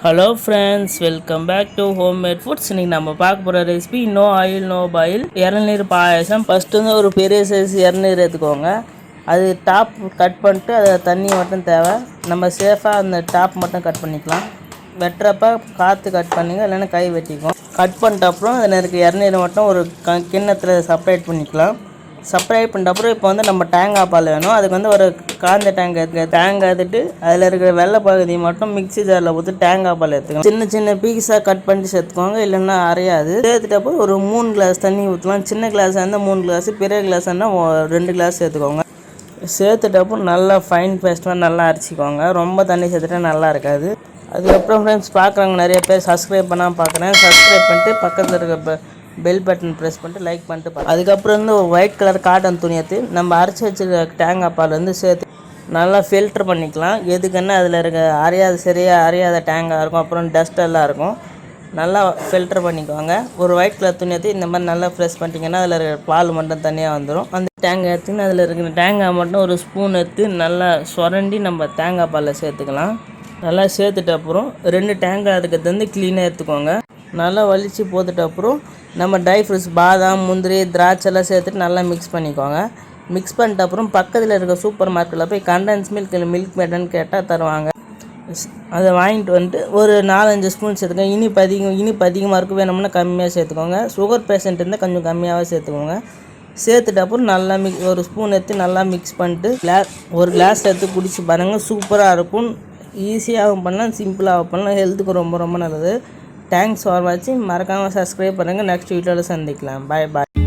Hello friends, welcome back to homemade foods. இன்றைக்கி நம்ம பார்க்க போகிற recipe no oil no boil இளநீர் பாயாசம். ஃபஸ்ட்டு வந்து ஒரு பெரிய சைஸ் இளநீர் எடுத்துக்கோங்க. அது டாப் கட் பண்ணிட்டு அதை தண்ணி மட்டும் தேவை. நம்ம சேஃபாக அந்த டாப் மட்டும் கட் பண்ணிக்கலாம். வெட்டுறப்ப காற்று கட் பண்ணிங்க, இல்லைன்னா கை வெட்டிக்கும். கட் பண்ணிட்ட அப்புறம் அதில் இருக்க இளநீர் மட்டும் ஒரு கிண்ணத்தில் செப்பரேட் பண்ணிக்கலாம். செப்பரேட் பண்ணிட்ட அப்புறம் இப்போ வந்து நம்ம தேங்காய் பால் வேணும். அதுக்கு வந்து ஒரு காந்த தேங்காய் எடுத்துட்டு அதில் இருக்கிற வெள்ளை பகுதி மட்டும் மிக்ஸி ஜாரில் ஊற்றி தேங்காய் பால் எடுத்துக்கலாம். சின்ன சின்ன பீஸாக கட் பண்ணிட்டு சேர்த்துக்கோங்க, இல்லைன்னா அரையாது. சேர்த்துட்ட அப்புறம் ஒரு 3 கிளாஸ் தண்ணி ஊற்றலாம். சின்ன கிளாஸ் இருந்தால் 3 கிளாஸ், பெரிய கிளாஸ் இருந்தால் 2 கிளாஸ் சேர்த்துக்கோங்க. சேர்த்துட்டப்போ நல்லா ஃபைன் பேஸ்ட்டாக நல்லா அரைச்சிக்கோங்க. ரொம்ப தண்ணி சேர்த்துட்டா நல்லா இருக்காது. அதுக்கப்புறம் ஃப்ரெண்ட்ஸ், பார்க்குறவங்க நிறைய பேர் சப்ஸ்கிரைப் பண்ணாமல் பார்க்குறேன். சப்ஸ்கிரைப் பண்ணிட்டு பக்கத்தில் இருக்க பெல் பட்டன் ப்ரெஸ் பண்ணிட்டு லைக் பண்ணிட்டு அதுக்கப்புறம் வந்து ஒரு ஒயிட் கலர் காட்டன் துணி எடுத்து நம்ம அரைச்சி வச்சுருக்க தேங்காய் பால் வந்து சேர்த்து நல்லா ஃபில்ட்ரு பண்ணிக்கலாம். எதுக்குன்னா அதில் இருக்க அறியாத தேங்காய் இருக்கும், அப்புறம் டஸ்ட் எல்லாம் இருக்கும். நல்லா ஃபில்ட்ரு பண்ணிக்குவாங்க. ஒரு ஒயிட் கலர் துணி எடுத்து இந்த மாதிரி நல்லா ஃப்ரெஷ் பண்ணிட்டீங்கன்னா அதில் இருக்கிற பால் மட்டும் தனியாக வந்துடும். அந்த தேங்காய் எடுத்துன்னு அதில் இருக்கிற தேங்காய் மட்டும் ஒரு ஸ்பூன் எடுத்து நல்லா சுரண்டி நம்ம தேங்காய் பாலில் சேர்த்துக்கலாம். நல்லா சேர்த்துட்ட அப்புறம் 2 தேங்காய் அதுக்கு வந்து க்ளீனாக எடுத்துக்கோங்க. நல்லா வலித்து போட்டுட்ட அப்புறம் நம்ம ட்ரை ஃப்ரூட்ஸ் பாதாம், முந்திரி, திராட்சைலாம் சேர்த்துட்டு நல்லா மிக்ஸ் பண்ணிக்கோங்க. மிக்ஸ் பண்ணிட்ட அப்புறம் பக்கத்தில் இருக்க சூப்பர் மார்க்கெட்டில் போய் கண்டென்ஸ் மில்க் மேடுன்னு கேட்டால் தருவாங்க. அதை வாங்கிட்டு வந்துட்டு ஒரு 4-5 ஸ்பூன் சேர்த்துக்கோங்க. இனிப்பு அதிகமாக இருக்கும், வேணும்னா கம்மியாக சேர்த்துக்கோங்க. சுகர் பேஷண்ட் இருந்தால் கொஞ்சம் கம்மியாகவே சேர்த்துக்கோங்க. சேர்த்துட்ட அப்புறம் நல்லா ஒரு ஸ்பூன் எடுத்து நல்லா மிக்ஸ் பண்ணிட்டு ஒரு கிளாஸ் எடுத்து குடிச்சு பாருங்கள். சூப்பராக இருக்கும். ஈஸியாகவும் பண்ணலாம், சிம்பிளாகவும் பண்ணலாம். ஹெல்த்துக்கு ரொம்ப ரொம்ப நல்லது. தேங்க்ஸ் ஃபார் வாட்சிங். மறக்காமல் சப்ஸ்கிரைப் பண்ணுங்கள். நெக்ஸ்ட் வீடியோவில் சந்திக்கலாம். பாய் பாய்.